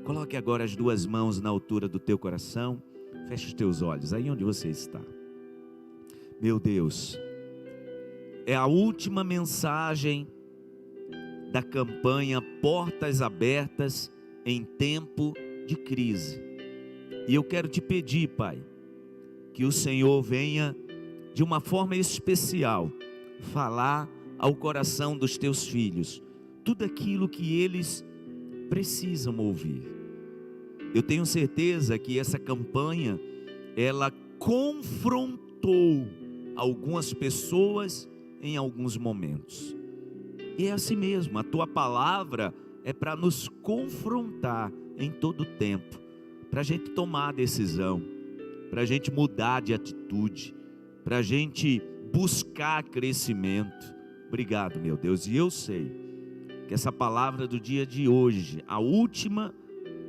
Coloque agora as duas mãos na altura do teu coração. Feche os teus olhos, aí onde você está. Meu Deus, é a última mensagem da campanha Portas Abertas em Tempo de Crise. E eu quero te pedir, Pai, que o Senhor venha de uma forma especial falar ao coração dos teus filhos tudo aquilo que eles precisam ouvir. Eu tenho certeza que essa campanha, ela confrontou algumas pessoas em alguns momentos. E é assim mesmo, a tua palavra é para nos confrontar em todo tempo, para a gente tomar a decisão, para a gente mudar de atitude, para a gente buscar crescimento. Obrigado, meu Deus, e eu sei que essa palavra do dia de hoje, a última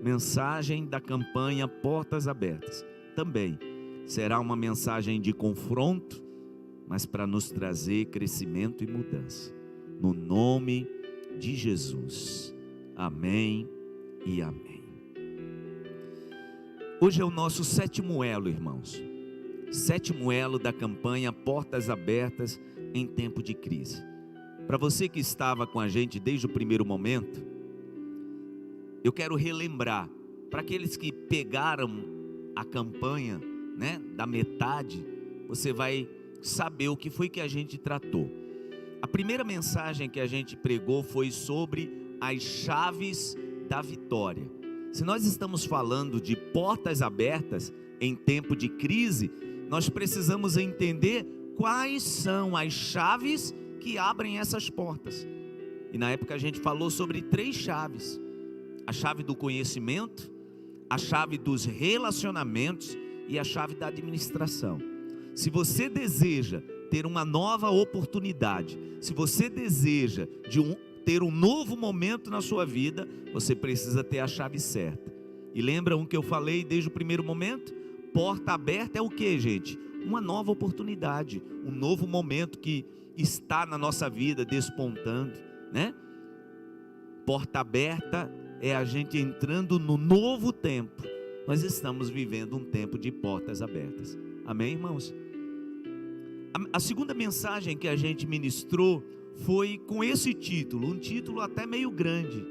mensagem da campanha Portas Abertas, também será uma mensagem de confronto, mas para nos trazer crescimento e mudança. No nome de Jesus. Amém e amém. Hoje é o nosso sétimo elo, irmãos. Sétimo elo da campanha Portas Abertas em Tempo de Crise. Para você que estava com a gente desde o primeiro momento, eu quero relembrar, para aqueles que pegaram a campanha, da metade, você vai saber o que foi que a gente tratou. A primeira mensagem que a gente pregou foi sobre as chaves da vitória. Se nós estamos falando de portas abertas em tempo de crise, nós precisamos entender quais são as chaves que abrem essas portas. E na época a gente falou sobre 3 chaves: a chave do conhecimento, a chave dos relacionamentos e a chave da administração. Se você deseja ter uma nova oportunidade, se você deseja ter um novo momento na sua vida, você precisa ter a chave certa. E lembram que eu falei desde o primeiro momento? Porta aberta é o que, gente? Uma nova oportunidade, um novo momento que está na nossa vida despontando, Porta aberta é a gente entrando no novo tempo. Nós estamos vivendo um tempo de portas abertas. Amém, irmãos? A segunda mensagem que a gente ministrou foi com esse título, um título até meio grande.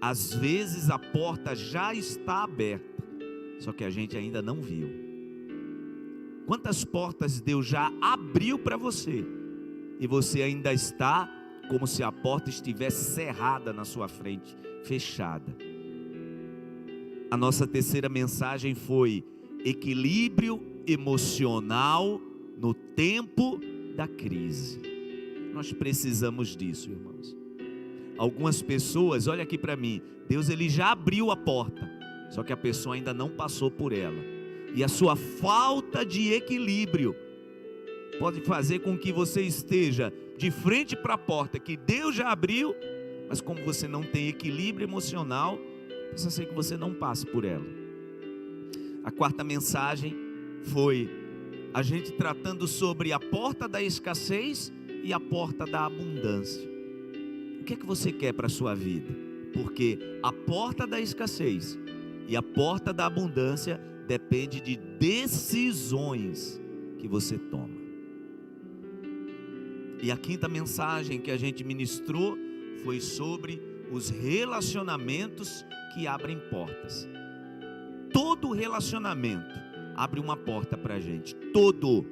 Às vezes a porta já está aberta, só que a gente ainda não viu. Quantas portas Deus já abriu para você e você ainda está como se a porta estivesse cerrada na sua frente, fechada. A nossa terceira mensagem foi equilíbrio emocional no tempo da crise. Nós precisamos disso, irmãos. Algumas pessoas, olha aqui para mim, Deus ele já abriu a porta, só que a pessoa ainda não passou por ela. E a sua falta de equilíbrio pode fazer com que você esteja de frente para a porta que Deus já abriu, mas como você não tem equilíbrio emocional, precisa ser que você não passe por ela. A quarta mensagem foi a gente tratando sobre a porta da escassez e a porta da abundância. O que é que você quer para a sua vida? Porque a porta da escassez e a porta da abundância depende de decisões que você toma. E a quinta mensagem que a gente ministrou foi sobre os relacionamentos que abrem portas. Todo relacionamento abre uma porta para a gente. Todo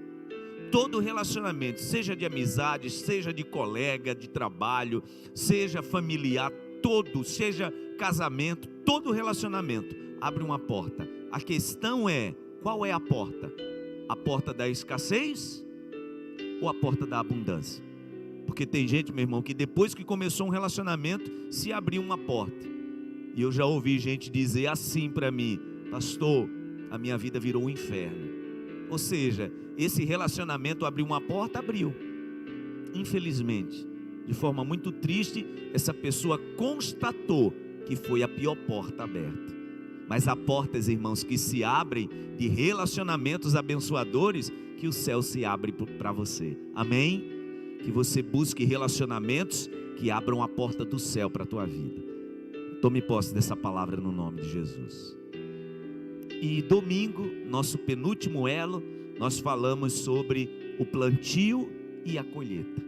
relacionamento, seja de amizade, seja de colega, de trabalho, seja familiar, seja casamento, todo relacionamento abre uma porta. A questão é, qual é a porta? A porta da escassez ou a porta da abundância? Porque tem gente, meu irmão, que depois que começou um relacionamento, se abriu uma porta. E eu já ouvi gente dizer assim para mim: pastor, a minha vida virou um inferno. Ou seja, esse relacionamento abriu uma porta, abriu. Infelizmente, de forma muito triste, essa pessoa constatou que foi a pior porta aberta. Mas há portas, irmãos, que se abrem de relacionamentos abençoadores, que o céu se abre para você. Amém? Que você busque relacionamentos que abram a porta do céu para a tua vida. Tome posse dessa palavra no nome de Jesus. E domingo, nosso penúltimo elo, nós falamos sobre o plantio e a colheita.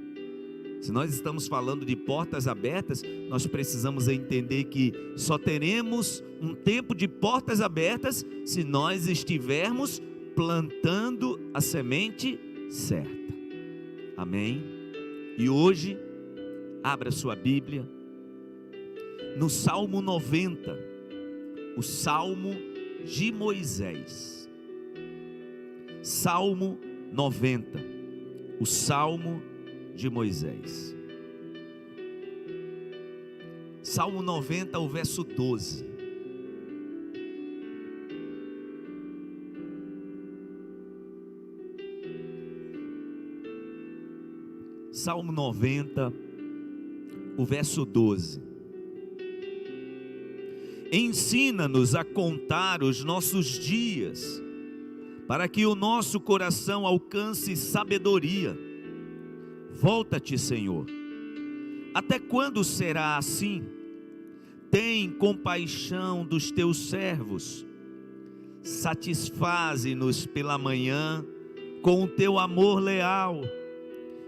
Se nós estamos falando de portas abertas, nós precisamos entender que só teremos um tempo de portas abertas se nós estivermos plantando a semente certa. Amém? E hoje, abra sua Bíblia no Salmo 90, o Salmo de Moisés. Salmo 90, o Salmo de Moisés. Salmo 90, o verso 12. Salmo 90, o verso 12. Ensina-nos a contar os nossos dias, para que o nosso coração alcance sabedoria. Volta-te, Senhor. Até quando será assim? Tem compaixão dos teus servos. Satisfaze-nos pela manhã com o teu amor leal,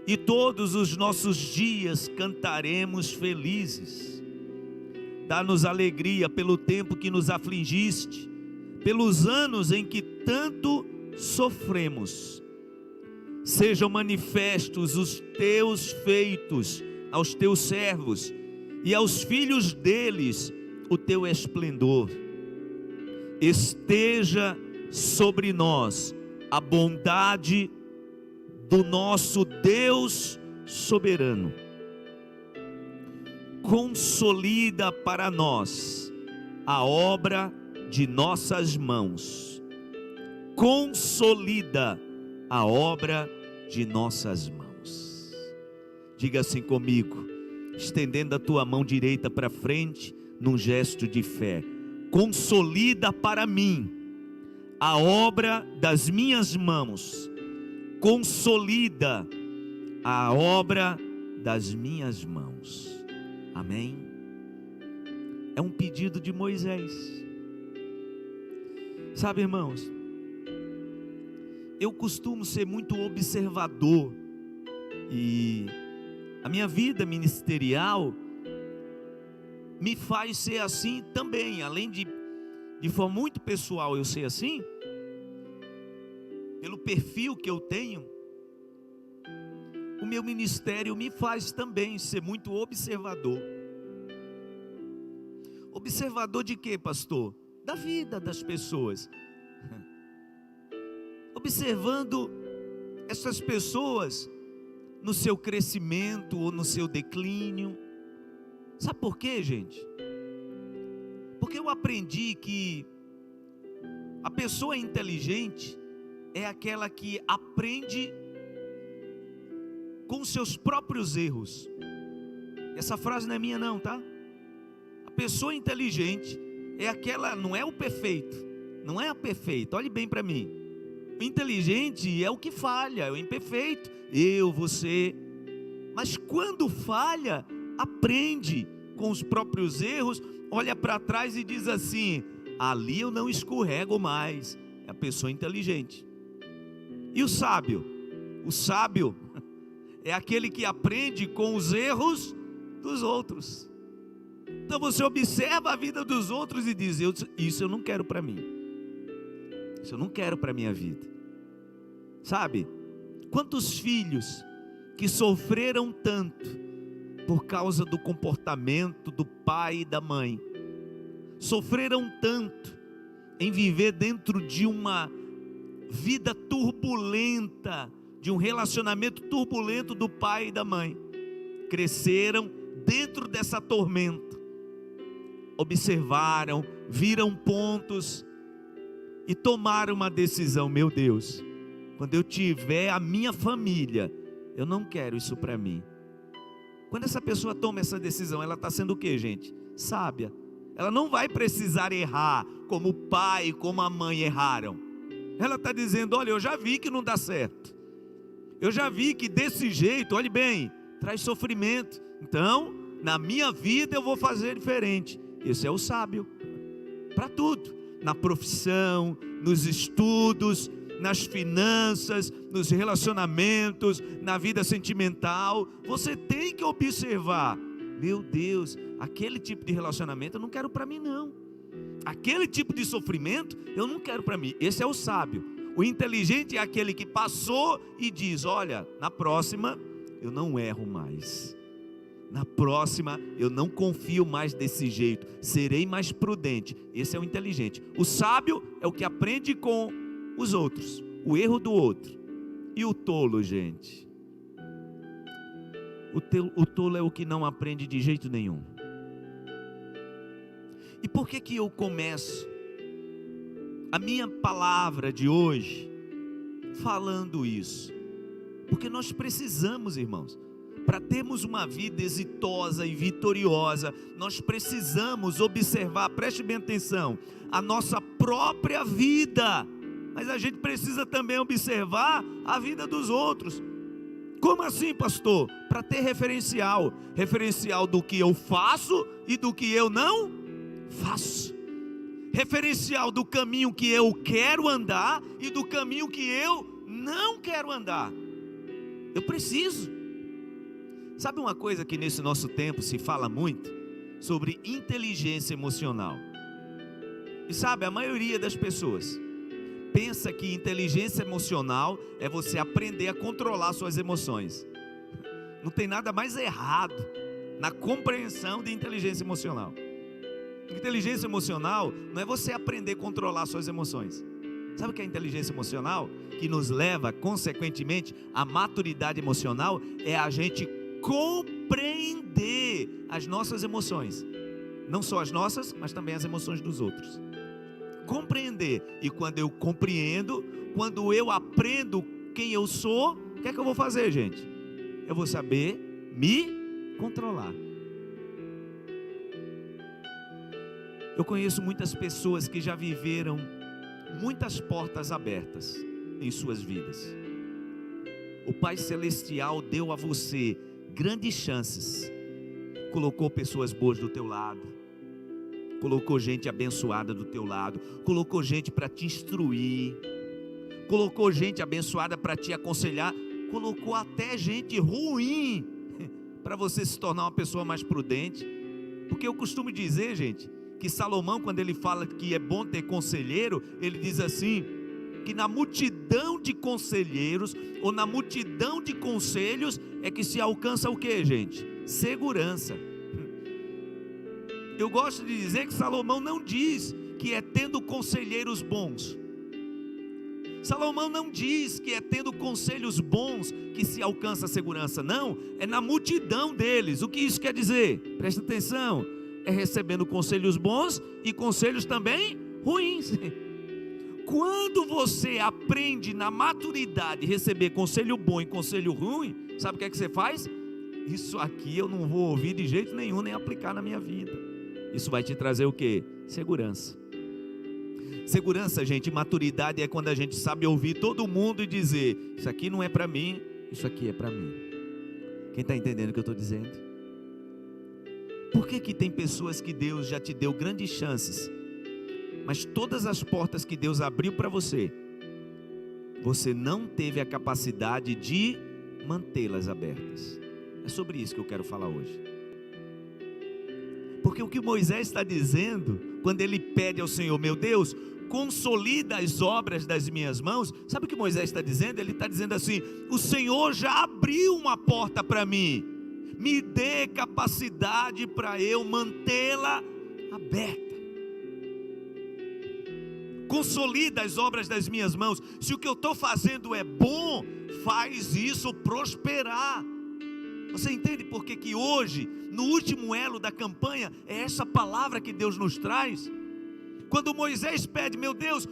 e todos os nossos dias cantaremos felizes. Dá-nos alegria pelo tempo que nos afligiste, pelos anos em que tanto sofremos. Sejam manifestos os teus feitos aos teus servos, e aos filhos deles o teu esplendor. Esteja sobre nós a bondade do nosso Deus soberano. Consolida para nós a obra de nossas mãos. Consolida a obra de nossas mãos. Diga assim comigo, estendendo a tua mão direita para frente, num gesto de fé. Consolida para mim a obra das minhas mãos. Consolida a obra das minhas mãos. Amém? É um pedido de Moisés. Sabe, irmãos, eu costumo ser muito observador, e a minha vida ministerial me faz ser assim também. Além de forma muito pessoal eu ser assim, pelo perfil que eu tenho, o meu ministério me faz também ser muito observador. Observador de quê, pastor? Da vida das pessoas. Observando essas pessoas no seu crescimento ou no seu declínio. Sabe por quê, gente? Porque eu aprendi que a pessoa inteligente é aquela que aprende com seus próprios erros. Essa frase não é minha não, tá? A pessoa inteligente é aquela, não é o perfeito, não é a perfeita, olhe bem para mim. O inteligente é o que falha, é o imperfeito, eu, você. Mas quando falha, aprende com os próprios erros, olha para trás e diz assim: ali eu não escorrego mais. É a pessoa inteligente. E o sábio? O sábio é aquele que aprende com os erros dos outros. Então você observa a vida dos outros e diz: isso eu não quero para mim. Isso eu não quero para minha vida. Sabe? Quantos filhos que sofreram tanto por causa do comportamento do pai e da mãe, sofreram tanto em viver dentro de uma vida turbulenta, de um relacionamento turbulento do pai e da mãe, cresceram dentro dessa tormenta, observaram, viram pontos e tomaram uma decisão: meu Deus, quando eu tiver a minha família, eu não quero isso para mim. Quando essa pessoa toma essa decisão, ela está sendo o que, gente? Sábia. Ela não vai precisar errar como o pai e como a mãe erraram. Ela está dizendo: olha, eu já vi que não dá certo, eu já vi que desse jeito, olhe bem, traz sofrimento. Então, na minha vida eu vou fazer diferente. Esse é o sábio. Para tudo, na profissão, nos estudos, nas finanças, nos relacionamentos, na vida sentimental. Você tem que observar: meu Deus, aquele tipo de relacionamento eu não quero para mim não. Aquele tipo de sofrimento eu não quero para mim. Esse é o sábio. O inteligente é aquele que passou e diz: olha, na próxima eu não erro mais. Na próxima eu não confio mais desse jeito, serei mais prudente. Esse é o inteligente. O sábio é o que aprende com os outros, o erro do outro. E o tolo, gente? O tolo é o que não aprende de jeito nenhum. E por que eu começo a minha palavra de hoje falando isso? Porque nós precisamos, irmãos, para termos uma vida exitosa e vitoriosa, nós precisamos observar, preste bem atenção, a nossa própria vida, mas a gente precisa também observar a vida dos outros. Como assim, pastor? Para ter referencial do que eu faço e do que eu não faço, referencial do caminho que eu quero andar e do caminho que eu não quero andar. Eu preciso. Sabe uma coisa que nesse nosso tempo se fala muito? Sobre inteligência emocional. E sabe, a maioria das pessoas pensa que inteligência emocional é você aprender a controlar suas emoções. Não tem nada mais errado na compreensão de inteligência emocional. Inteligência emocional não é você aprender a controlar suas emoções. Sabe o que é inteligência emocional? Que nos leva, consequentemente, à maturidade emocional, é a gente compreender as nossas emoções. Não só as nossas, mas também as emoções dos outros. Compreender. E quando eu compreendo, quando eu aprendo quem eu sou, o que é que eu vou fazer, gente? Eu vou saber me controlar. Eu conheço muitas pessoas que já viveram muitas portas abertas em suas vidas. O Pai Celestial deu a você grandes chances, colocou pessoas boas do teu lado, colocou gente abençoada do teu lado, colocou gente para te instruir, colocou gente abençoada para te aconselhar, colocou até gente ruim para você se tornar uma pessoa mais prudente. Porque eu costumo dizer, gente, que Salomão, quando ele fala que é bom ter conselheiro, ele diz assim, que na multidão de conselheiros, ou na multidão de conselhos, é que se alcança o que, gente? Segurança. Eu gosto de dizer que Salomão não diz que é tendo conselheiros bons. Salomão não diz que é tendo conselhos bons que se alcança a segurança. Não, é na multidão deles. O que isso quer dizer? Presta atenção. É recebendo conselhos bons e conselhos também ruins. Quando você aprende na maturidade receber conselho bom e conselho ruim, sabe o que é que você faz? Isso aqui eu não vou ouvir de jeito nenhum, nem aplicar na minha vida. Isso vai te trazer o quê? Segurança. Segurança, gente, maturidade é quando a gente sabe ouvir todo mundo e dizer: isso aqui não é para mim, isso aqui é para mim. Quem está entendendo o que eu estou dizendo? Por que tem pessoas que Deus já te deu grandes chances, mas todas as portas que Deus abriu para você, você não teve a capacidade de mantê-las abertas? É sobre isso que eu quero falar hoje. Porque o que Moisés está dizendo, quando ele pede ao Senhor: meu Deus, consolida as obras das minhas mãos. Sabe o que Moisés está dizendo? Ele está dizendo assim: o Senhor já abriu uma porta para mim, me dê capacidade para eu mantê-la aberta. Consolida as obras das minhas mãos. Se o que eu estou fazendo é bom, faz isso prosperar. Você entende por que hoje, no último elo da campanha, é essa palavra que Deus nos traz? Quando Moisés pede: meu Deus,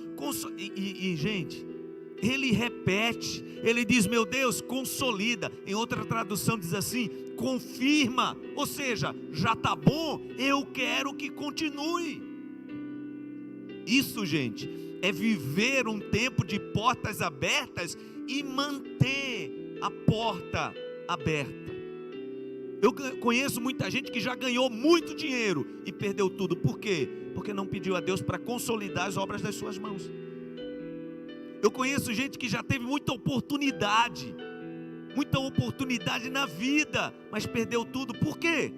gente, ele repete, ele diz: meu Deus, consolida. Em outra tradução diz assim: confirma. Ou seja, já está bom, eu quero que continue. Isso, gente, é viver um tempo de portas abertas e manter a porta aberta. Eu conheço muita gente que já ganhou muito dinheiro e perdeu tudo. Por quê? Porque não pediu a Deus para consolidar as obras das suas mãos. Eu conheço gente que já teve muita oportunidade na vida, mas perdeu tudo. Por quê?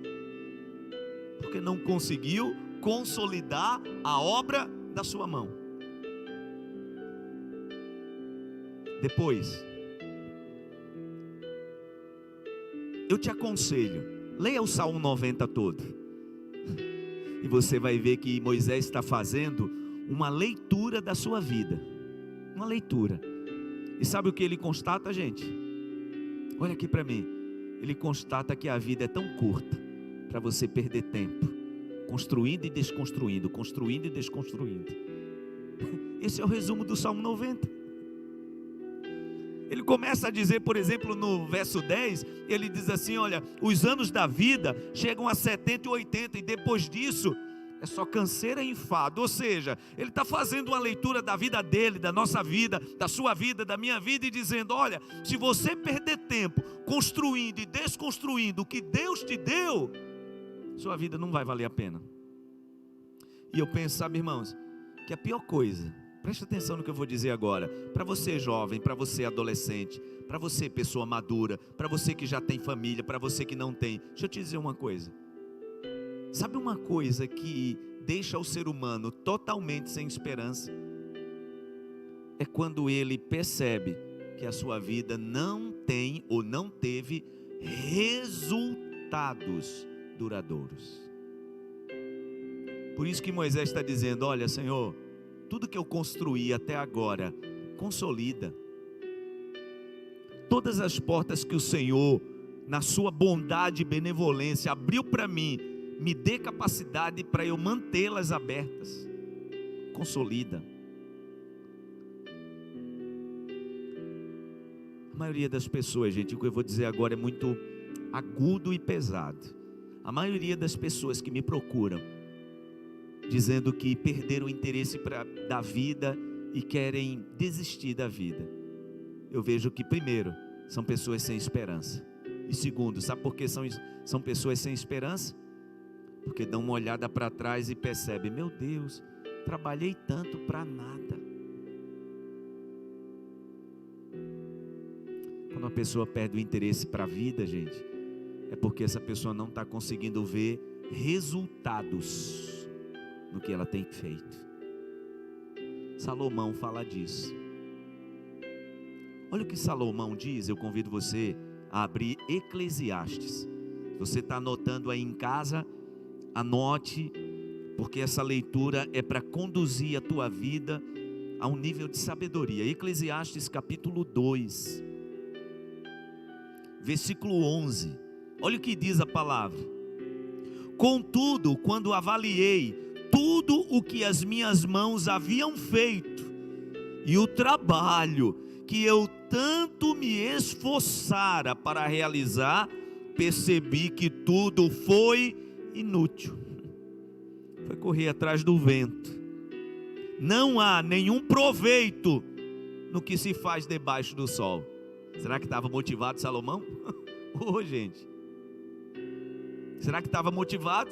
Porque não conseguiu consolidar a obra da sua mão. Depois, eu te aconselho, leia o Salmo 90 todo, e você vai ver que Moisés está fazendo uma leitura da sua vida, uma leitura, e sabe o que ele constata, gente? Olha aqui para mim, ele constata que a vida é tão curta, para você perder tempo, construindo e desconstruindo, construindo e desconstruindo. Esse é o resumo do Salmo 90. Ele começa a dizer, por exemplo, no verso 10, ele diz assim, olha, os anos da vida chegam a 70 e 80, e depois disso, é só canseira e enfado. Ou seja, ele está fazendo uma leitura da vida dele, da nossa vida, da sua vida, da minha vida, e dizendo, olha, se você perder tempo construindo e desconstruindo o que Deus te deu, sua vida não vai valer a pena. E eu penso, sabe, irmãos, que a pior coisa, preste atenção no que eu vou dizer agora, para você jovem, para você adolescente, para você pessoa madura, para você que já tem família, para você que não tem, deixa eu te dizer uma coisa. Sabe uma coisa que deixa o ser humano totalmente sem esperança? É quando ele percebe que a sua vida não tem ou não teve resultados duradouros. Por isso que Moisés está dizendo, olha, Senhor, tudo que eu construí até agora, consolida. Todas as portas que o Senhor, na sua bondade e benevolência, abriu para mim, me dê capacidade para eu mantê-las abertas. Consolida. A maioria das pessoas, gente, o que eu vou dizer agora é muito agudo e pesado. A maioria das pessoas que me procuram, dizendo que perderam o interesse da vida e querem desistir da vida, eu vejo que primeiro, são pessoas sem esperança. E segundo, sabe por que são pessoas sem esperança? Porque dão uma olhada para trás e percebem, meu Deus, trabalhei tanto para nada. Quando uma pessoa perde o interesse para a vida, gente, é porque essa pessoa não está conseguindo ver resultados no que ela tem feito. Salomão fala disso. Olha o que Salomão diz, eu convido você a abrir Eclesiastes. Você está anotando aí em casa, anote, porque essa leitura é para conduzir a tua vida a um nível de sabedoria. Eclesiastes capítulo 2, versículo 11, olha o que diz a palavra. Contudo, quando avaliei tudo o que as minhas mãos haviam feito, e o trabalho que eu tanto me esforçara para realizar, percebi que tudo foi inútil. Foi correr atrás do vento. Não há nenhum proveito no que se faz debaixo do sol. Será que estava motivado Salomão? Gente, será que estava motivado?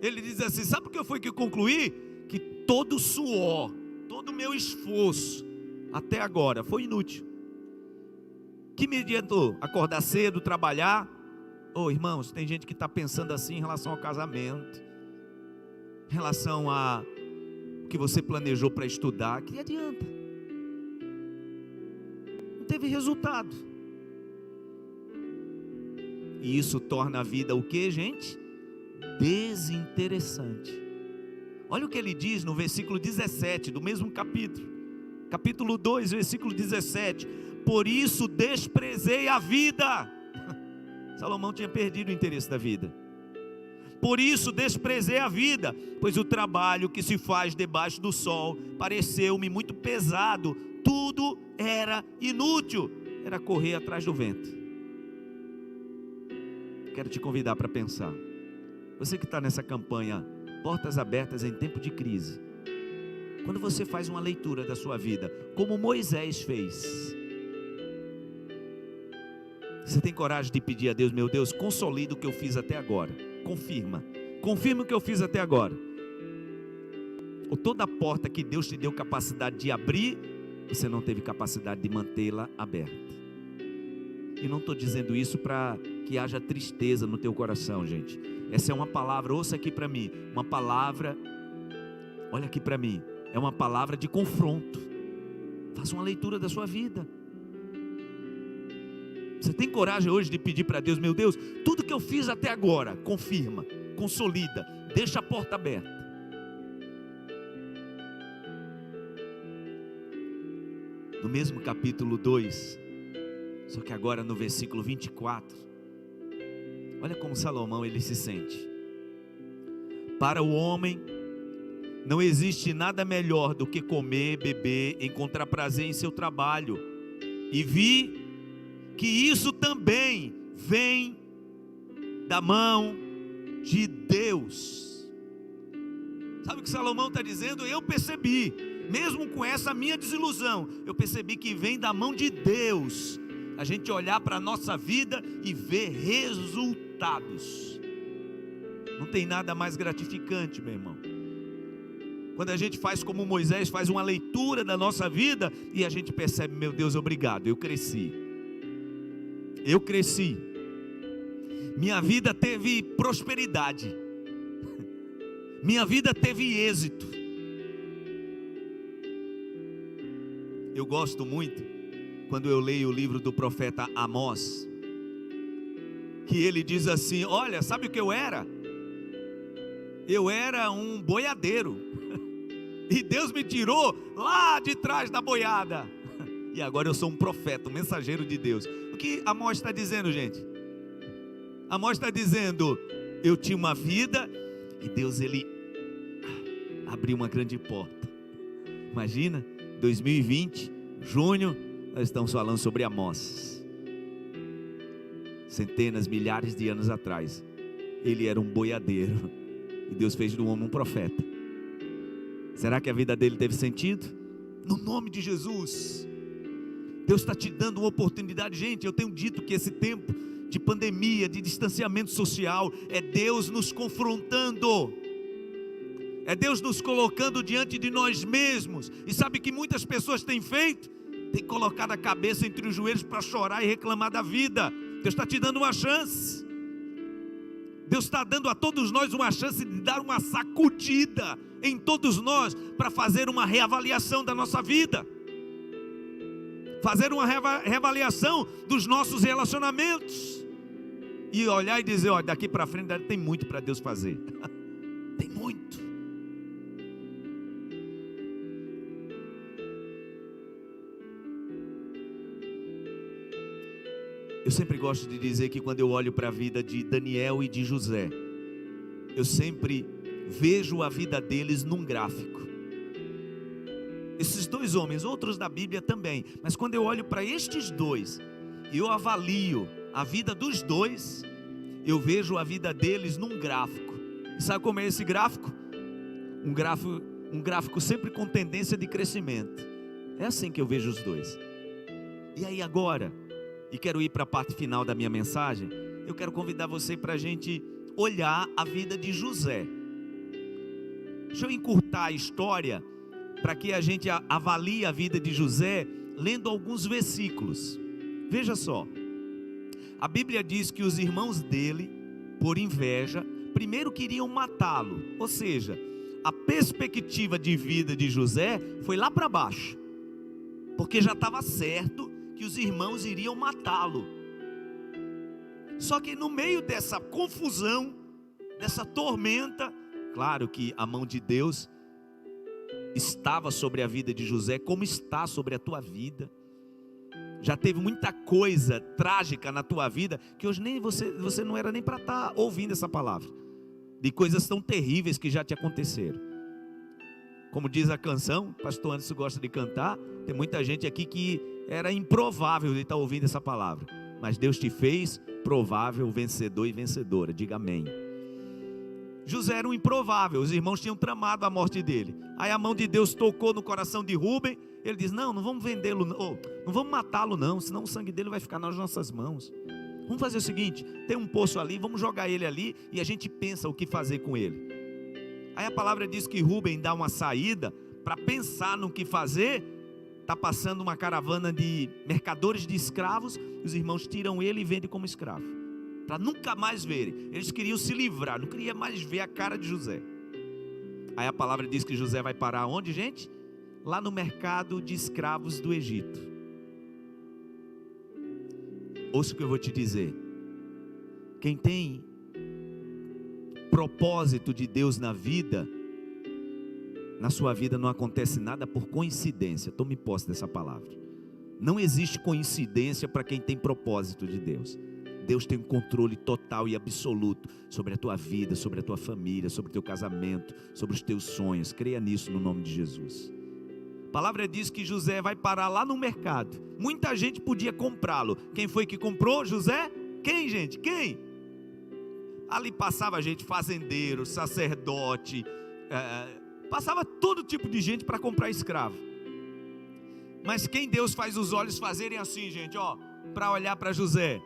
Ele diz assim, sabe o que foi que eu concluí? Que todo suor, todo o meu esforço até agora foi inútil. Que me adiantou? Acordar cedo, trabalhar? Irmãos, tem gente que está pensando assim em relação ao casamento, em relação a o que você planejou para estudar. Que adianta? Não teve resultado. E isso torna a vida o que, gente? Desinteressante. Olha o que ele diz no versículo 17 do mesmo capítulo, capítulo 2, versículo 17: por isso desprezei a vida. Salomão tinha perdido o interesse da vida. Por isso desprezei a vida, pois o trabalho que se faz debaixo do sol pareceu-me muito pesado, tudo era inútil, era correr atrás do vento. Quero te convidar para pensar. Você que está nessa campanha, portas abertas em tempo de crise, quando você faz uma leitura da sua vida, como Moisés fez, Você tem coragem de pedir a Deus: meu Deus, consolida o que eu fiz até agora, confirma o que eu fiz até agora. Ou toda porta que Deus te deu capacidade de abrir, você não teve capacidade de mantê-la aberta. E não estou dizendo isso para que haja tristeza no teu coração, gente. Essa é uma palavra, ouça aqui para mim, uma palavra, olha aqui para mim, é uma palavra de confronto. Faça uma leitura da sua vida. Você tem coragem hoje de pedir para Deus: meu Deus, tudo que eu fiz até agora, confirma, consolida, deixa a porta aberta. No mesmo capítulo 2, só que agora no versículo 24, olha como Salomão ele se sente. Para o homem não existe nada melhor do que comer, beber, encontrar prazer em seu trabalho, e vi que isso também vem da mão de Deus. Sabe o que Salomão está dizendo? Eu percebi, mesmo com essa minha desilusão, eu percebi que vem da mão de Deus a gente olhar para a nossa vida e ver resultados. Não tem nada mais gratificante, meu irmão, quando a gente faz como Moisés, faz uma leitura da nossa vida e a gente percebe: meu Deus, obrigado, eu cresci, minha vida teve prosperidade, minha vida teve êxito. Eu gosto muito quando eu leio o livro do profeta Amós, que ele diz assim: olha, sabe o que eu era? Eu era um boiadeiro, e Deus me tirou lá de trás da boiada, e agora eu sou um profeta, um mensageiro de Deus. O que Amós está dizendo, gente? Amós está dizendo: eu tinha uma vida e Deus ele abriu uma grande porta. Imagina, 2020, junho, nós estamos falando sobre Amós. Centenas, milhares de anos atrás, ele era um boiadeiro e Deus fez do homem um profeta. Será que a vida dele teve sentido? No nome de Jesus, Deus está te dando uma oportunidade. Gente, eu tenho dito que esse tempo de pandemia, de distanciamento social, é Deus nos confrontando, é Deus nos colocando diante de nós mesmos. E sabe o que muitas pessoas têm feito? Tem colocado a cabeça entre os joelhos para chorar e reclamar da vida. Deus está te dando uma chance. Deus está dando a todos nós uma chance de dar uma sacudida em todos nós, para fazer uma reavaliação da nossa vida, fazer uma reavaliação dos nossos relacionamentos, e olhar e dizer: olha, daqui para frente tem muito para Deus fazer. Tem muito. Eu sempre gosto de dizer que quando eu olho para a vida de Daniel e de José, eu sempre vejo a vida deles num gráfico. Esses dois homens, outros da Bíblia também, mas quando eu olho para estes dois, eu avalio a vida dos dois, eu vejo a vida deles num gráfico. E sabe como é esse gráfico? Um gráfico sempre com tendência de crescimento. É assim que eu vejo os dois. E aí agora, e quero ir para a parte final da minha mensagem, eu quero convidar você para a gente olhar a vida de José. Deixa eu encurtar a história, para que a gente avalie a vida de José, lendo alguns versículos. Veja só, a Bíblia diz que os irmãos dele, por inveja, primeiro queriam matá-lo. Ou seja, a perspectiva de vida de José foi lá para baixo, porque já estava certo que os irmãos iriam matá-lo. Só que no meio dessa confusão, dessa tormenta, claro que a mão de Deus estava sobre a vida de José, como está sobre a tua vida. Já teve muita coisa trágica na tua vida, que hoje nem você não era nem para estar ouvindo essa palavra, de coisas tão terríveis que já te aconteceram. Como diz a canção, pastor Anderson gosta de cantar, tem muita gente aqui que era improvável de estar ouvindo essa palavra, mas Deus te fez provável, vencedor e vencedora. Diga amém. José era um improvável, os irmãos tinham tramado a morte dele. Aí a mão de Deus tocou no coração de Rúben. Ele diz: não vamos vendê-lo, não vamos matá-lo não, senão o sangue dele vai ficar nas nossas mãos. Vamos fazer o seguinte, tem um poço ali, vamos jogar ele ali e a gente pensa o que fazer com ele. Aí a palavra diz que Rúben dá uma saída para pensar no que fazer. Está passando uma caravana de mercadores de escravos, os irmãos tiram ele e vendem como escravo, para nunca mais verem. Eles queriam se livrar, não queriam mais ver a cara de José. Aí a palavra diz que José vai parar onde, gente? Lá no mercado de escravos do Egito. Ouça o que eu vou te dizer. Quem tem propósito de Deus na vida, na sua vida não acontece nada por coincidência. Tome posse dessa palavra. Não existe coincidência para quem tem propósito de Deus. Deus tem um controle total e absoluto sobre a tua vida, sobre a tua família, sobre o teu casamento, sobre os teus sonhos. Creia nisso no nome de Jesus. A palavra diz que José vai parar lá no mercado. Muita gente podia comprá-lo. Quem foi que comprou José? Quem, gente? Quem? Ali passava gente, fazendeiro, sacerdote, passava todo tipo de gente para comprar escravo. Mas quem Deus faz os olhos fazerem assim, gente, ó, para olhar para José?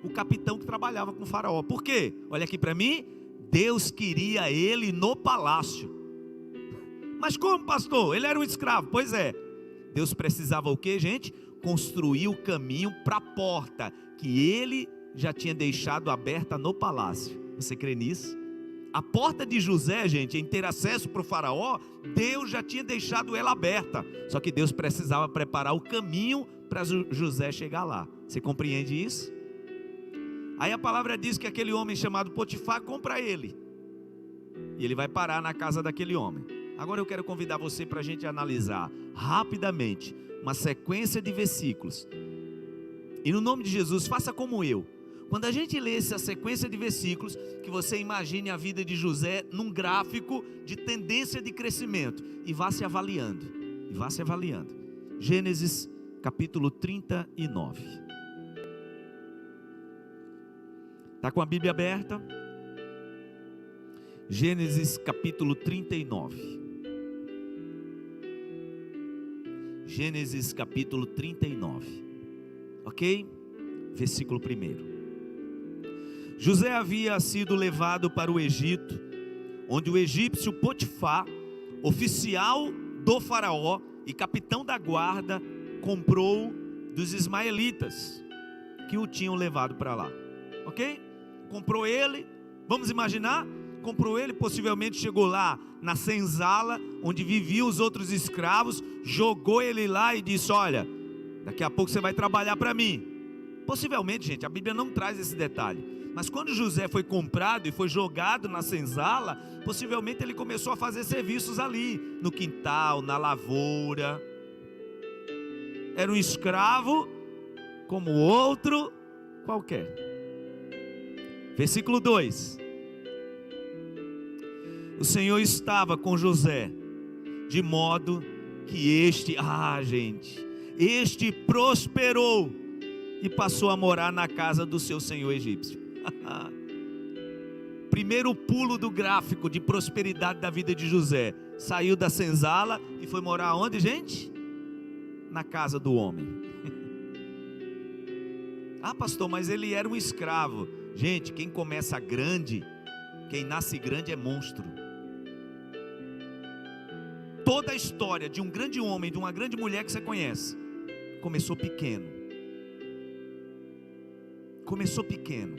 O capitão que trabalhava com o faraó. Por quê? Olha aqui para mim. Deus queria ele no palácio. Mas como, pastor? Ele era um escravo. Pois é. Deus precisava o quê, gente? Construir o caminho para a porta que ele já tinha deixado aberta no palácio. Você crê nisso? A porta de José, gente, em ter acesso para o faraó, Deus já tinha deixado ela aberta. Só que Deus precisava preparar o caminho para José chegar lá. Você compreende isso? Aí a palavra diz que aquele homem chamado Potifar compra ele. E ele vai parar na casa daquele homem. Agora eu quero convidar você para a gente analisar rapidamente uma sequência de versículos. E no nome de Jesus, faça como eu. Quando a gente lê essa sequência de versículos, que você imagine a vida de José num gráfico de tendência de crescimento. E vá se avaliando. Gênesis capítulo 39. Está com a Bíblia aberta? Gênesis capítulo 39. Gênesis capítulo 39. Ok? Versículo 1. José havia sido levado para o Egito, onde o egípcio Potifar, oficial do faraó e capitão da guarda, comprou dos ismaelitas que o tinham levado para lá. Ok? Comprou ele, vamos imaginar, comprou ele, possivelmente chegou lá na senzala, onde viviam os outros escravos, jogou ele lá e disse: olha, daqui a pouco você vai trabalhar para mim. Possivelmente, gente, a Bíblia não traz esse detalhe, mas quando José foi comprado e foi jogado na senzala, possivelmente ele começou a fazer serviços ali, no quintal, na lavoura. Era um escravo, como outro qualquer. Versículo 2. O Senhor estava com José, de modo que este prosperou e passou a morar na casa do seu senhor egípcio. Primeiro pulo do gráfico de prosperidade da vida de José. Saiu da senzala e foi morar onde, gente? Na casa do homem. Ah, pastor, mas ele era um escravo. Gente, quem começa grande, quem nasce grande é monstro. Toda a história de um grande homem, de uma grande mulher que você conhece, começou pequeno. Começou pequeno.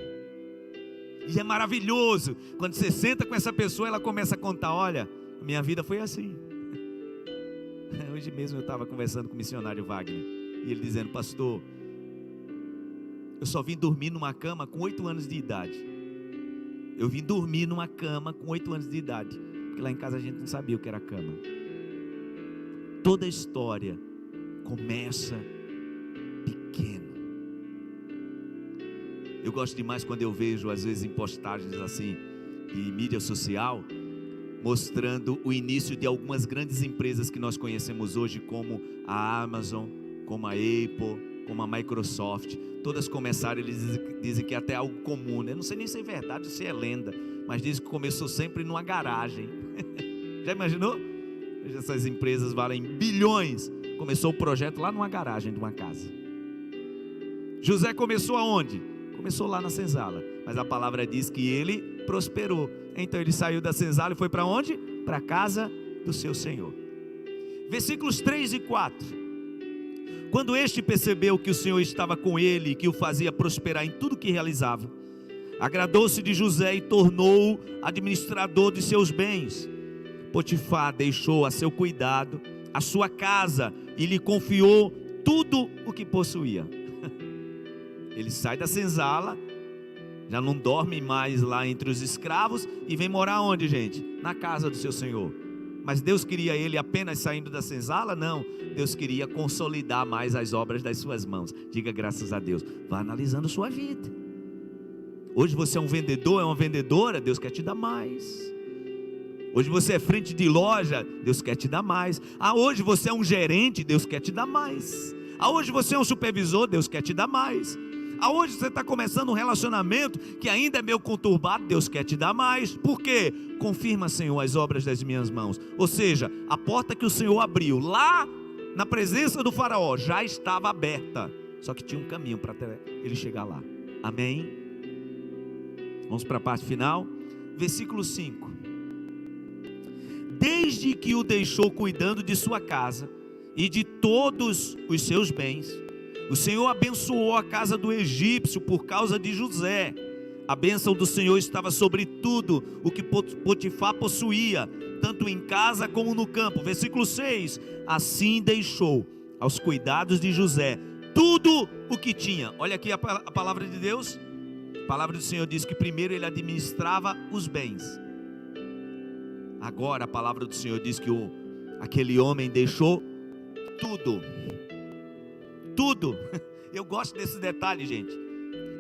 E é maravilhoso quando você senta com essa pessoa, ela começa a contar: olha, minha vida foi assim. Hoje mesmo eu estava conversando com o missionário Wagner, e ele dizendo: pastor, eu só vim dormir numa cama com 8 anos de idade. Eu vim dormir numa cama com 8 anos de idade, porque lá em casa a gente não sabia o que era cama. Toda a história começa pequeno. Eu gosto demais quando eu vejo, às vezes, em postagens assim, de mídia social, mostrando o início de algumas grandes empresas que nós conhecemos hoje, como a Amazon, como a Apple, como a Microsoft. Todas começaram, eles dizem que é até algo comum, né? Eu não sei nem se é verdade ou se é lenda, mas diz que começou sempre numa garagem. Já imaginou? Hoje essas empresas valem bilhões. Começou o projeto lá numa garagem de uma casa. José começou aonde? Começou lá na senzala, mas a palavra diz que ele prosperou. Então ele saiu da senzala e foi para onde? Para a casa do seu senhor. Versículos 3 e 4. Quando este percebeu que o Senhor estava com ele e que o fazia prosperar em tudo que realizava, agradou-se de José e tornou-o administrador de seus bens. Potifar deixou a seu cuidado a sua casa e lhe confiou tudo o que possuía. Ele sai da senzala, já não dorme mais lá entre os escravos e vem morar onde, gente? Na casa do seu senhor. Mas Deus queria ele apenas saindo da senzala? Não, Deus queria consolidar mais as obras das suas mãos. Diga graças a Deus. Vá analisando sua vida. Hoje você é um vendedor, é uma vendedora, Deus quer te dar mais. Hoje você é frente de loja, Deus quer te dar mais. Hoje você é um gerente, Deus quer te dar mais. Hoje você é um supervisor, Deus quer te dar mais. Hoje você está começando um relacionamento que ainda é meio conturbado, Deus quer te dar mais. Por quê? Confirma, Senhor, as obras das minhas mãos. Ou seja, a porta que o Senhor abriu lá na presença do faraó já estava aberta, só que tinha um caminho para ele chegar lá. Amém? Vamos para a parte final. Versículo 5. Desde que o deixou cuidando de sua casa e de todos os seus bens, o Senhor abençoou a casa do egípcio por causa de José. A bênção do Senhor estava sobre tudo o que Potifar possuía, tanto em casa como no campo. Versículo 6. Assim deixou aos cuidados de José tudo o que tinha. Olha aqui a palavra de Deus. A palavra do Senhor diz que primeiro ele administrava os bens. Agora a palavra do Senhor diz que aquele homem deixou tudo. Tudo. Eu gosto desse detalhe, gente.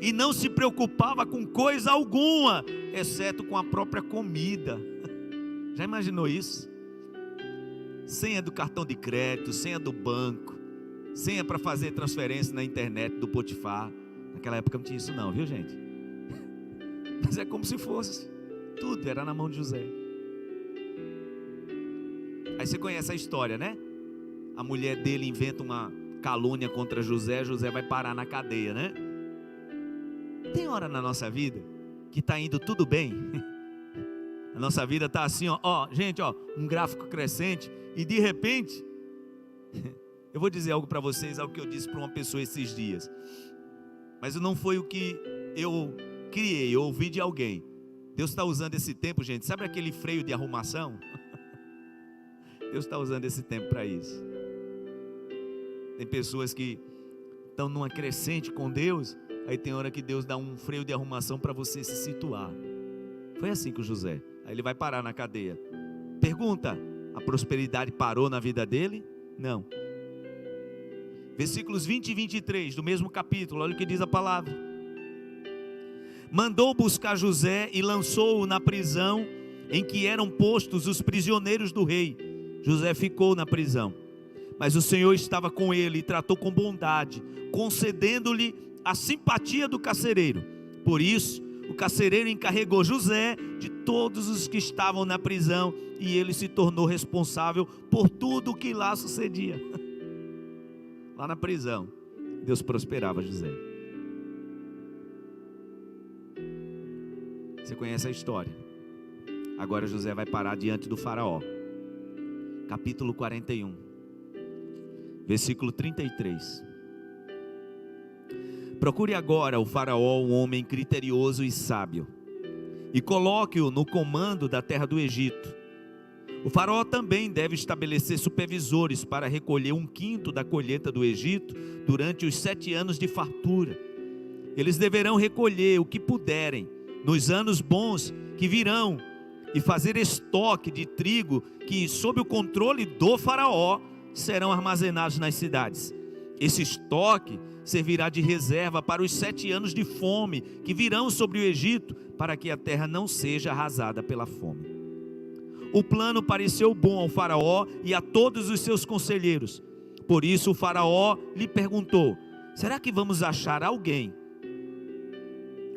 E não se preocupava com coisa alguma, exceto com a própria comida. Já imaginou isso? Senha do cartão de crédito, senha do banco, senha para fazer transferência na internet do Potifar. Naquela época não tinha isso não, viu, gente? Mas é como se fosse. Tudo era na mão de José. Aí você conhece a história, né? A mulher dele inventa uma calúnia contra José, José vai parar na cadeia, né? Tem hora na nossa vida que está indo tudo bem. A nossa vida está assim, gente, um gráfico crescente, e de repente, eu vou dizer algo para vocês, algo que eu disse para uma pessoa esses dias, mas não foi o que eu criei, eu ouvi de alguém. Deus está usando esse tempo, gente, sabe aquele freio de arrumação? Deus está usando esse tempo para isso. Tem pessoas que estão numa crescente com Deus, aí tem hora que Deus dá um freio de arrumação para você se situar. Foi assim com José. Aí ele vai parar na cadeia. Pergunta: a prosperidade parou na vida dele? Não. Versículos 20 e 23 do mesmo capítulo, olha o que diz a palavra. Mandou buscar José e lançou-o na prisão em que eram postos os prisioneiros do rei. José ficou na prisão, mas o Senhor estava com ele e tratou com bondade, concedendo-lhe a simpatia do carcereiro. Por isso, o carcereiro encarregou José de todos os que estavam na prisão, e ele se tornou responsável por tudo o que lá sucedia. Lá na prisão, Deus prosperava José. Você conhece a história. Agora José vai parar diante do faraó. Capítulo 41, versículo 33. Procure agora o faraó um homem criterioso e sábio, e coloque-o no comando da terra do Egito. O faraó também deve estabelecer supervisores para recolher 1/5 da colheita do Egito durante os 7 anos de fartura. Eles deverão recolher o que puderem nos anos bons que virão, e fazer estoque de trigo que, sob o controle do faraó, serão armazenados nas cidades. Esse estoque servirá de reserva para os 7 anos de fome que virão sobre o Egito, para que a terra não seja arrasada pela fome. O plano pareceu bom ao faraó e a todos os seus conselheiros. Por isso o faraó lhe perguntou: será que vamos achar alguém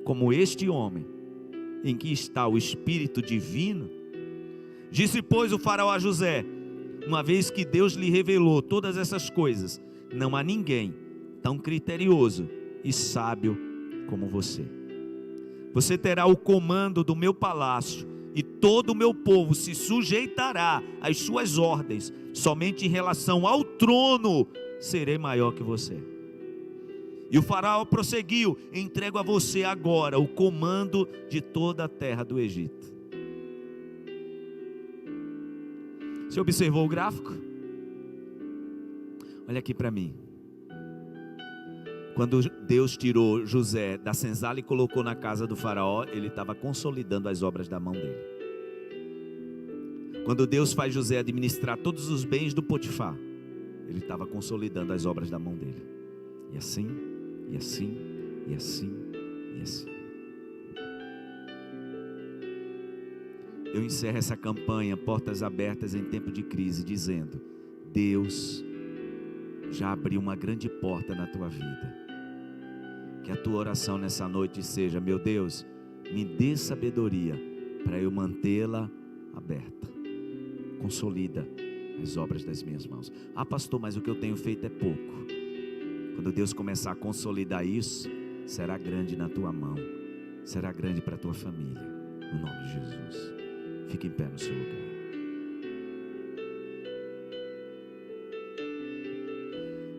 como este homem em que está o Espírito Divino. Disse, pois, o faraó a José: uma vez que Deus lhe revelou todas essas coisas, não há ninguém tão criterioso e sábio como você. Você terá o comando do meu palácio, e todo o meu povo se sujeitará às suas ordens. Somente em relação ao trono serei maior que você. E o faraó prosseguiu: entrego a você agora o comando de toda a terra do Egito. Você observou o gráfico? Olha aqui para mim. Quando Deus tirou José da senzala e colocou na casa do faraó, ele estava consolidando as obras da mão dele. Quando Deus faz José administrar todos os bens do Potifar, ele estava consolidando as obras da mão dele. E assim, e assim, e assim, e assim. Eu encerro essa campanha, Portas Abertas em Tempo de Crise, dizendo: Deus já abriu uma grande porta na tua vida. Que a tua oração nessa noite seja: meu Deus, me dê sabedoria para eu mantê-la aberta. Consolida as obras das minhas mãos. Ah, pastor, mas o que eu tenho feito é pouco. Quando Deus começar a consolidar isso, será grande na tua mão, será grande para a tua família, no nome de Jesus. Fique em pé no seu lugar.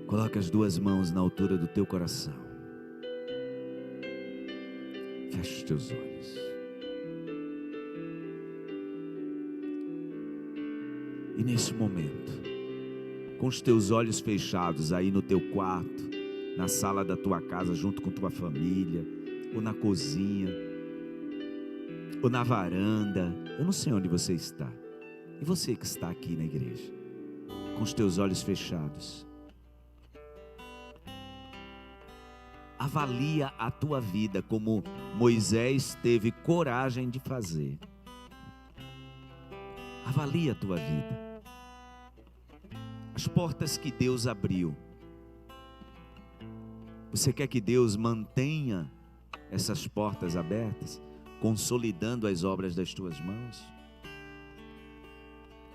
Coloque as duas mãos na altura do teu coração. Feche os teus olhos. E nesse momento, com os teus olhos fechados aí no teu quarto, na sala da tua casa junto com tua família, ou na cozinha, ou na varanda, eu não sei onde você está. E você que está aqui na igreja, com os teus olhos fechados, avalia a tua vida como Moisés teve coragem de fazer. Avalia a tua vida. As portas que Deus abriu. Você quer que Deus mantenha essas portas abertas, consolidando as obras das tuas mãos?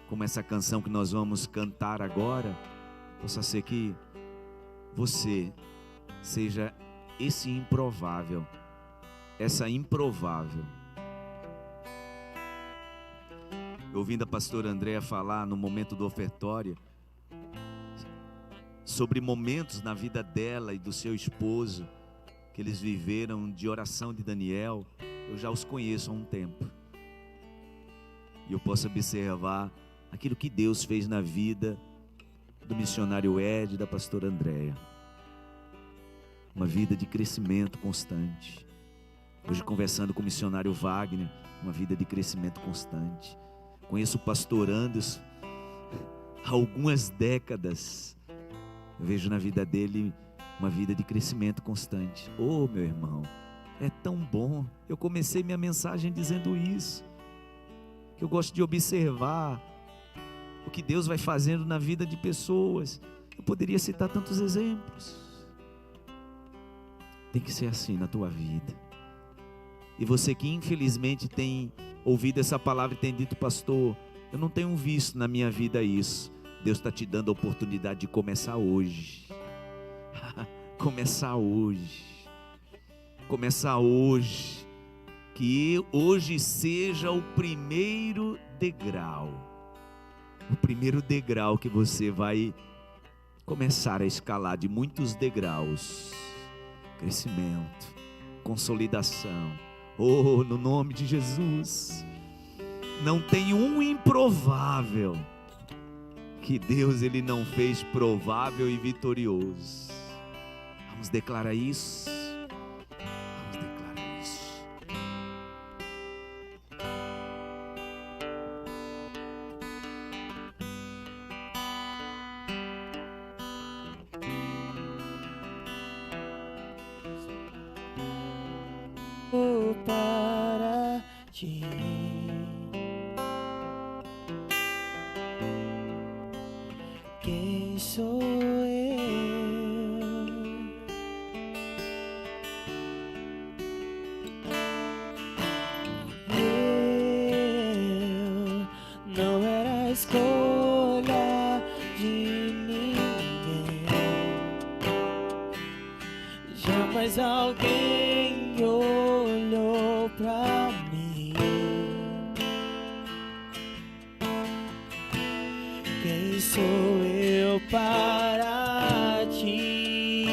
Como essa canção que nós vamos cantar agora, possa ser que você seja esse improvável, essa improvável. Eu ouvindo a pastora Andréa falar no momento do ofertório, sobre momentos na vida dela e do seu esposo, que eles viveram de oração de Daniel. Eu já os conheço há um tempo, e eu posso observar aquilo que Deus fez na vida do missionário Ed e da pastora Andréa. Uma vida de crescimento constante. Hoje, conversando com o missionário Wagner, uma vida de crescimento constante. Conheço o pastor Anderson há algumas décadas. Eu vejo na vida dele uma vida de crescimento constante. Oh, meu irmão, é tão bom. Eu comecei minha mensagem dizendo isso, que eu gosto de observar o que Deus vai fazendo na vida de pessoas. Eu poderia citar tantos exemplos. Tem que ser assim na tua vida. E você que infelizmente tem ouvido essa palavra e tem dito: pastor, eu não tenho visto na minha vida isso. Deus está te dando a oportunidade de começar hoje. Começar hoje. Começar hoje. Que hoje seja o primeiro degrau. O primeiro degrau que você vai começar a escalar de muitos degraus. Crescimento, consolidação. Oh, no nome de Jesus. Não tem um improvável que Deus ele não fez provável e vitorioso. Vamos declarar isso. Vamos declarar isso. Para ti, quem sou eu? Jamais alguém olhou pra mim. Quem sou eu para ti?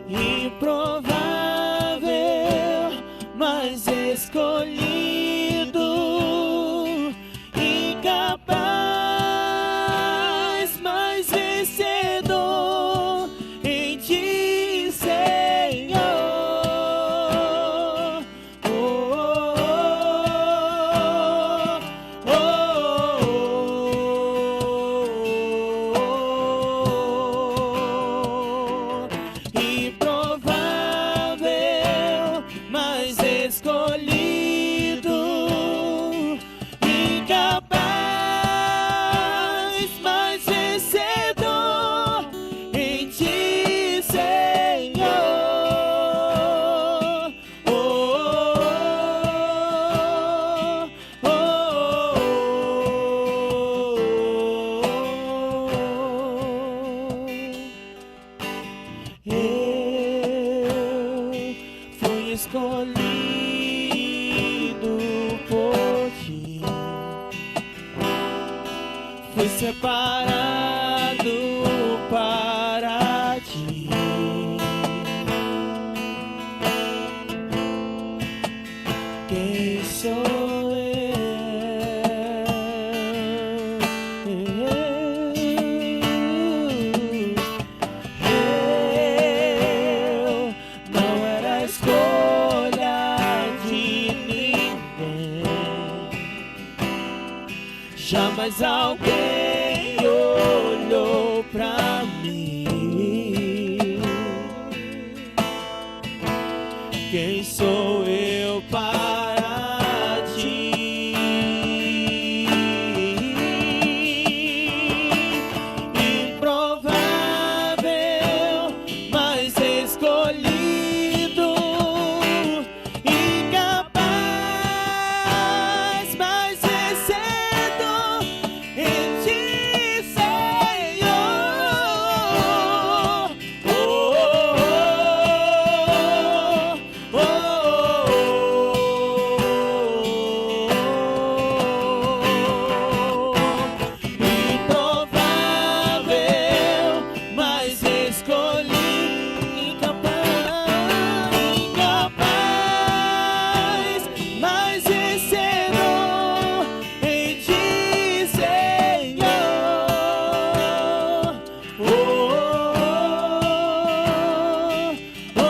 Improvável, mas escolhido. Incapaz, mas vencedor em ti, Senhor. Oh, oh, oh, oh. Improvável, mas escolhido. Incapaz, mas vencedor em ti, Senhor. Oh, oh, oh, oh. Eu fui escolhido por ti. Fui separado para ti. Quem sou eu? Eu não era a escolha de ninguém. Jamais alguém olhou pra mim. Quem sou eu para ti? Improvável, mas escolhido. Incapaz, mas vencedor em ti, Senhor. Oh, oh, oh, oh. Improvável, mas escolhido. Incapaz, mas vencedor em ti, Senhor. Oh, oh, oh, oh.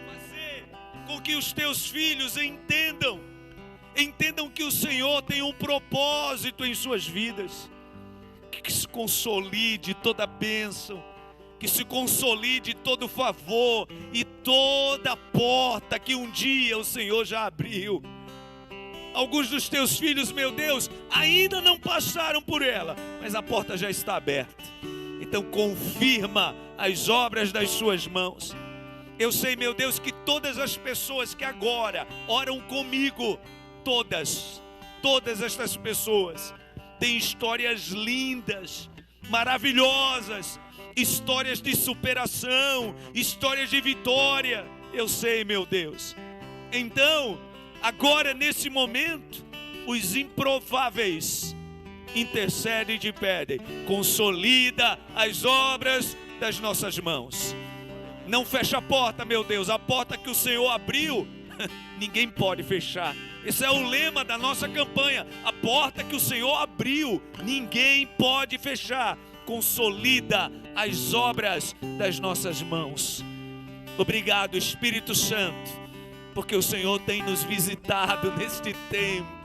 Fazer com que os teus filhos entendam que o Senhor tem um propósito em suas vidas, que se consolide toda bênção, que se consolide todo favor e toda porta que um dia o Senhor já abriu. Alguns dos teus filhos, meu Deus, ainda não passaram por ela, mas a porta já está aberta. Então confirma as obras das suas mãos. Eu sei, meu Deus, que todas as pessoas que agora oram comigo, todas estas pessoas têm histórias lindas, maravilhosas, histórias de superação, histórias de vitória. Eu sei, meu Deus. Então, agora nesse momento, os improváveis intercedem e te pedem: consolida as obras das nossas mãos. Não fecha a porta, meu Deus. A porta que o Senhor abriu, ninguém pode fechar. Esse é o lema da nossa campanha. A porta que o Senhor abriu, ninguém pode fechar. Consolida as obras das nossas mãos. Obrigado, Espírito Santo, porque o Senhor tem nos visitado neste tempo.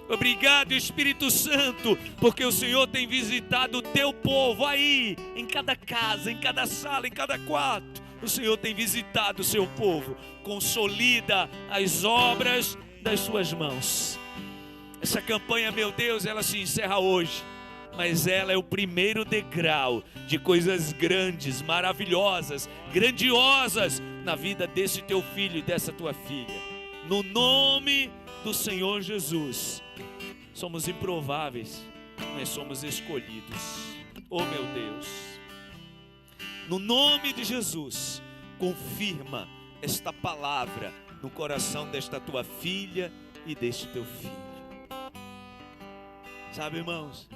Obrigado, Espírito Santo, porque o Senhor tem visitado o teu povo aí, em cada casa, em cada sala, em cada quarto. O Senhor tem visitado o seu povo. Consolida as obras das suas mãos. Essa campanha, meu Deus, ela se encerra hoje, mas ela é o primeiro degrau de coisas grandes, maravilhosas, grandiosas na vida desse teu filho e dessa tua filha. No nome do Senhor Jesus. Somos improváveis, mas somos escolhidos. Oh, meu Deus. No nome de Jesus, confirma esta palavra no coração desta tua filha e deste teu filho. Sabe, irmãos,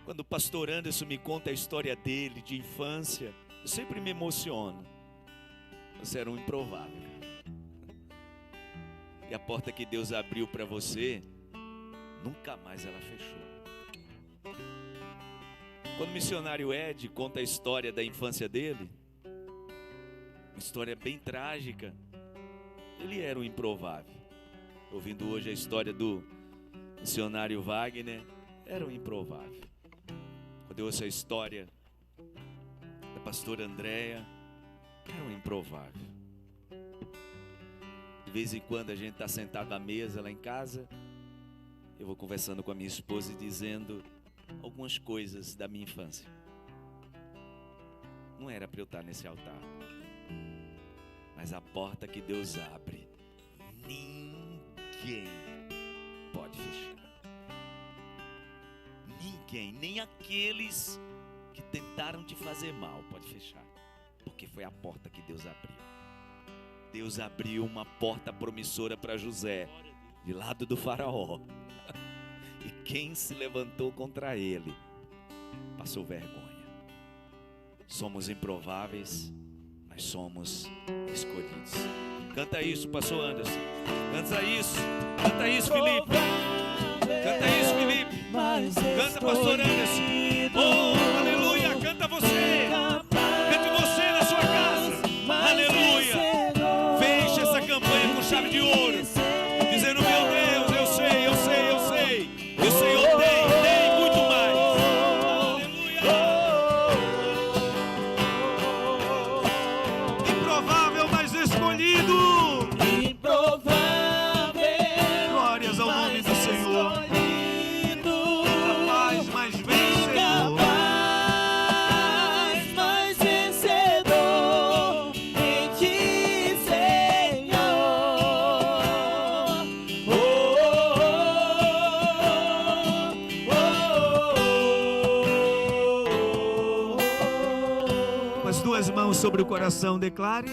quando o pastor Anderson me conta a história dele de infância, eu sempre me emociono. Você era um improvável. E a porta que Deus abriu para você, nunca mais ela fechou. Quando o missionário Ed conta a história da infância dele, uma história bem trágica, ele era um improvável. Ouvindo hoje a história do missionário Wagner, era um improvável. Quando eu ouço a história da pastora Andréia, era um improvável. De vez em quando a gente está sentado à mesa lá em casa, eu vou conversando com a minha esposa e dizendo algumas coisas da minha infância. Não era para eu estar nesse altar, mas a porta que Deus abre, ninguém pode fechar. Ninguém, nem aqueles que tentaram te fazer mal pode fechar, porque foi a porta que Deus abriu. Deus abriu uma porta promissora para José, de lado do faraó. E quem se levantou contra ele, passou vergonha. Somos improváveis, mas somos escolhidos. Canta isso, pastor Anderson. Canta isso, Felipe. Canta isso, Felipe. Canta, pastor Anderson. Oh, aleluia, canta você. Cante você na sua casa. Aleluia. Feche essa campanha com chave de ouro, dizendo: meu Deus, eu sei. O Senhor tem muito mais. Aleluia. Improvável, mas escolhido. Glórias ao nome do Senhor. Capaz, mas vencedor. Em ti, Senhor. Com as duas mãos sobre o coração, declare: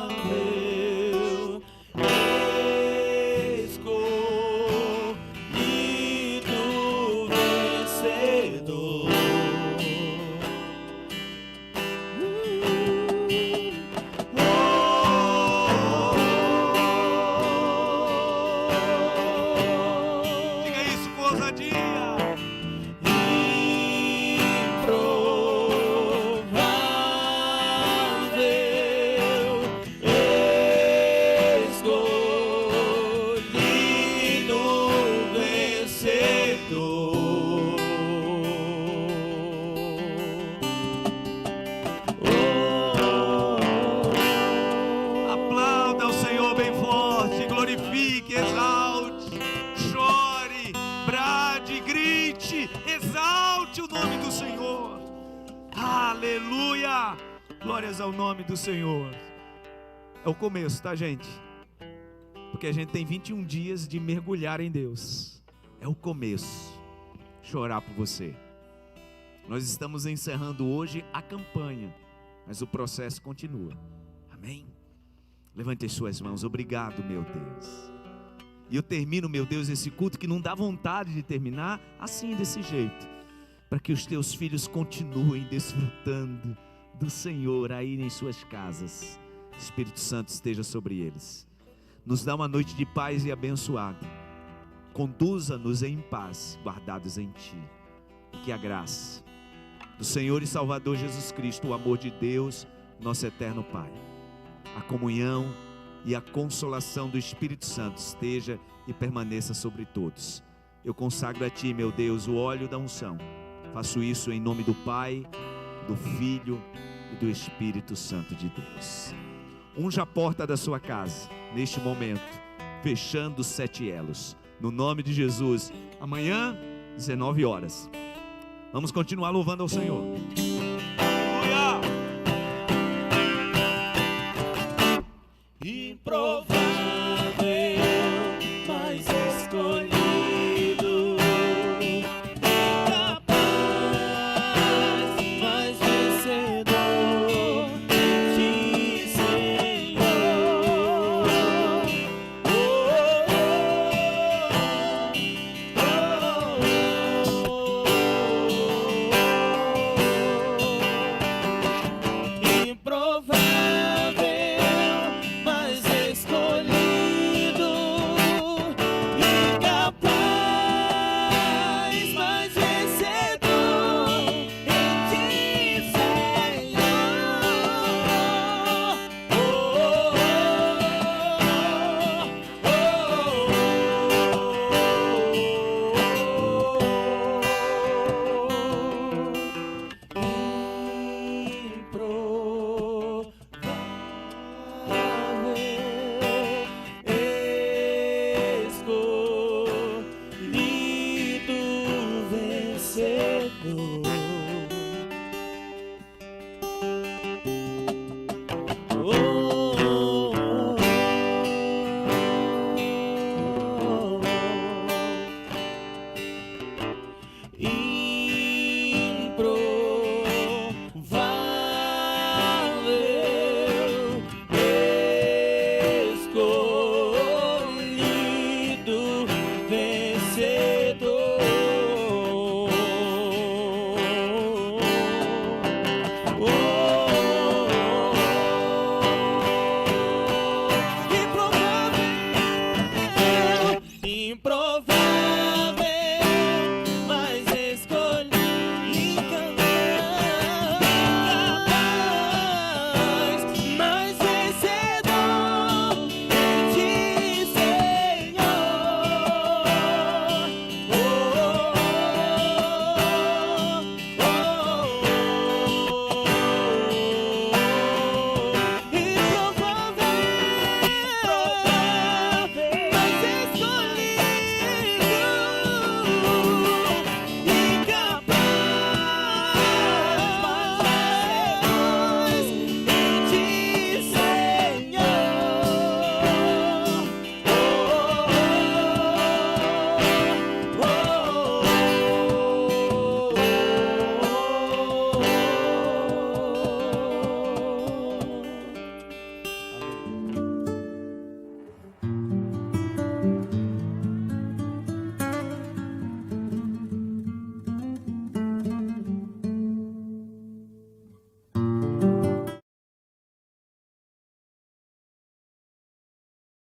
Improvável, escolhido, vencedor. diga isso com ousadia. Aplauda o Senhor bem forte, glorifique, exalte, chore, brade, grite, exalte o nome do Senhor. Aleluia! Glórias ao nome do Senhor. É o começo, tá, gente? Porque a gente tem 21 dias de mergulhar em Deus. É o começo. Chorar por você. Nós estamos encerrando hoje a campanha, mas o processo continua. Amém? Levante as suas mãos. Obrigado, meu Deus. E eu termino, meu Deus, esse culto que não dá vontade de terminar assim, desse jeito. para que os teus filhos continuem desfrutando do Senhor aí em suas casas. Espírito Santo esteja sobre eles. Nos dá uma noite de paz e abençoada. Conduza-nos em paz, guardados em Ti. E que a graça do Senhor e Salvador Jesus Cristo, o amor de Deus, nosso eterno Pai, a comunhão e a consolação do Espírito Santo esteja e permaneça sobre todos. Eu consagro a Ti, meu Deus, o óleo da unção. Faço isso em nome do Pai, do Filho e do Espírito Santo de Deus. Unja a porta da sua casa neste momento, fechando os 7 elos. No nome de Jesus. Amanhã, 19 horas. Vamos continuar louvando ao Senhor. Aleluia! E prova